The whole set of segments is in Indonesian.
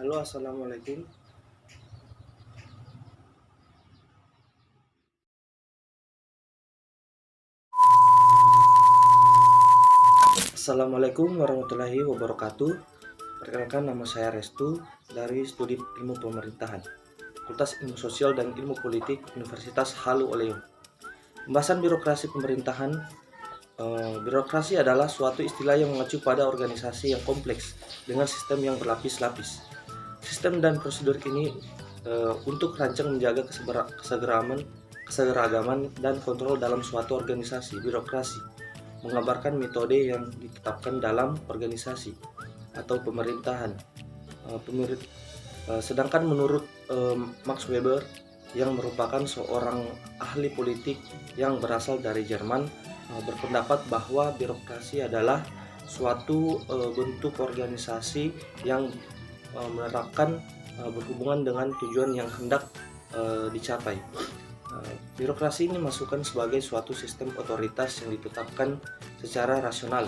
Halo, assalamualaikum. Assalamualaikum warahmatullahi wabarakatuh. Perkenalkan, nama saya Restu dari Studi Ilmu Pemerintahan, Fakultas Ilmu Sosial dan Ilmu Politik Universitas Halu Oleo. Pembahasan birokrasi pemerintahan. Birokrasi adalah suatu istilah yang mengacu pada organisasi yang kompleks dengan sistem yang berlapis-lapis. Sistem dan prosedur ini untuk rancang menjaga keseragaman dan kontrol dalam suatu organisasi. Birokrasi menggambarkan metode yang ditetapkan dalam organisasi atau pemerintahan. Sedangkan menurut Max Weber, yang merupakan seorang ahli politik yang berasal dari Jerman, berpendapat bahwa birokrasi adalah suatu bentuk organisasi yang menerapkan berhubungan dengan tujuan yang hendak dicapai. Birokrasi ini masukkan sebagai suatu sistem otoritas yang ditetapkan secara rasional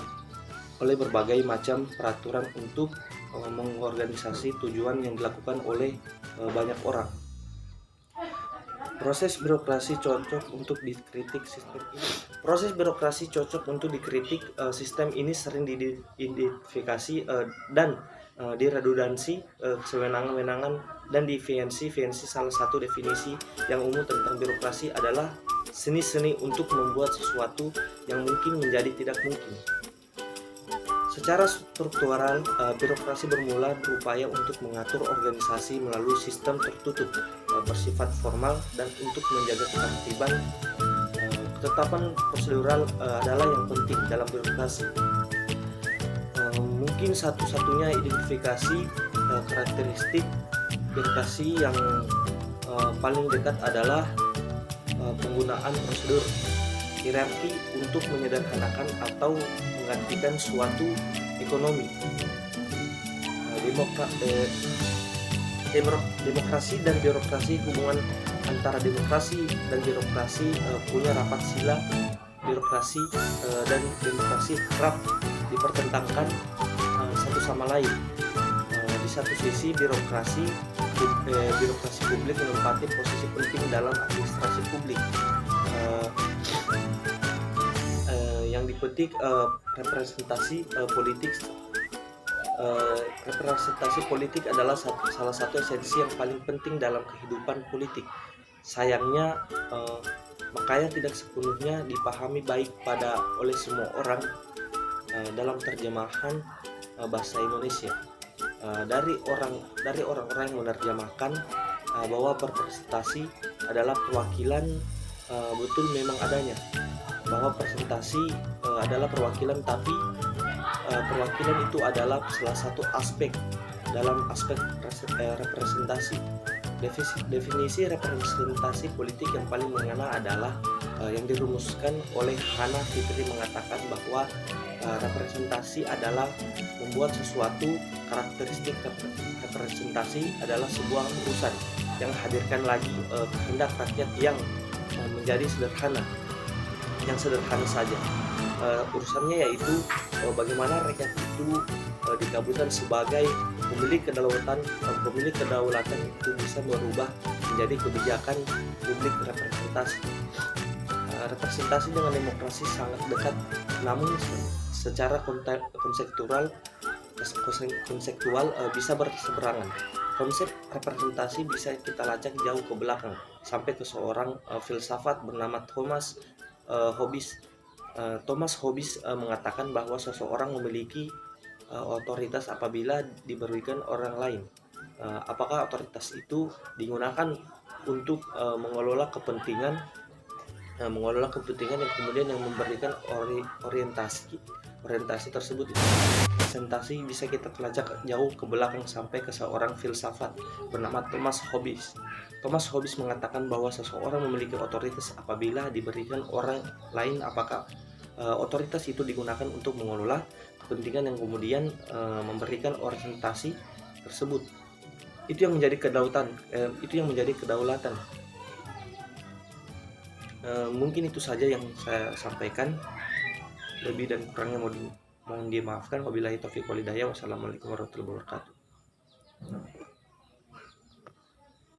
oleh berbagai macam peraturan untuk mengorganisasi tujuan yang dilakukan oleh banyak orang. Proses birokrasi cocok untuk dikritik sistem ini. Proses birokrasi cocok untuk dikritik sistem ini sering diidentifikasi dan diredundansi, kesewenang-wenangan dan deviansi. Salah satu definisi yang umum tentang birokrasi adalah seni-seni untuk membuat sesuatu yang mungkin menjadi tidak mungkin. Secara struktural, birokrasi bermula berupaya untuk mengatur organisasi melalui sistem tertutup, bersifat formal, dan untuk menjaga ketertiban. Ketetapan prosedural adalah yang penting dalam birokrasi. Mungkin satu-satunya identifikasi karakteristik birokrasi yang paling dekat adalah penggunaan prosedur hierarki untuk menyederhanakan atau menggantikan suatu ekonomi. Demokrasi dan birokrasi, hubungan antara demokrasi dan birokrasi punya rapat sila. Birokrasi dan demokrasi kerap dipertentangkan satu sama lain. Di satu sisi, birokrasi publik menempati posisi penting dalam administrasi publik. Yang dipetik representasi politik. Representasi politik adalah salah satu esensi yang paling penting dalam kehidupan politik. Sayangnya, makanya tidak sepenuhnya dipahami baik oleh semua orang dalam terjemahan bahasa Indonesia. Dari orang-orang yang menerjemahkan bahwa representasi adalah perwakilan, betul memang adanya bahwa presentasi adalah perwakilan, tapi perwakilan itu adalah salah satu aspek dalam aspek representasi. Definisi representasi politik yang paling mengena adalah yang dirumuskan oleh Hannah Fitri, mengatakan bahwa representasi adalah membuat sesuatu. Karakteristik representasi adalah sebuah urusan yang menghadirkan lagi kehendak rakyat yang menjadi sederhana saja. Urusannya yaitu bagaimana rakyat itu dikabulkan sebagai pemilik kedaulatan itu bisa berubah menjadi kebijakan publik. Representasi dengan demokrasi sangat dekat, namun secara konseptual bisa berseberangan. Konsep representasi bisa kita lacak jauh ke belakang sampai ke seorang filsafat bernama Thomas Hobbes mengatakan bahwa seseorang memiliki otoritas apabila diberikan orang lain. Apakah otoritas itu digunakan untuk mengelola kepentingan yang kemudian yang memberikan orientasi tersebut. Presentasi bisa kita pelajari jauh ke belakang sampai ke seorang filsafat bernama Thomas Hobbes. Thomas Hobbes mengatakan bahwa seseorang memiliki otoritas apabila diberikan orang lain. Apakah otoritas itu digunakan untuk mengelola kepentingan yang kemudian memberikan orientasi tersebut. Itu yang menjadi kedaulatan. Mungkin itu saja yang saya sampaikan. Lebih dan kurangnya mohon dimaafkan. Wabillahi taufiq wal hidayah. Wassalamualaikum warahmatullahi wabarakatuh.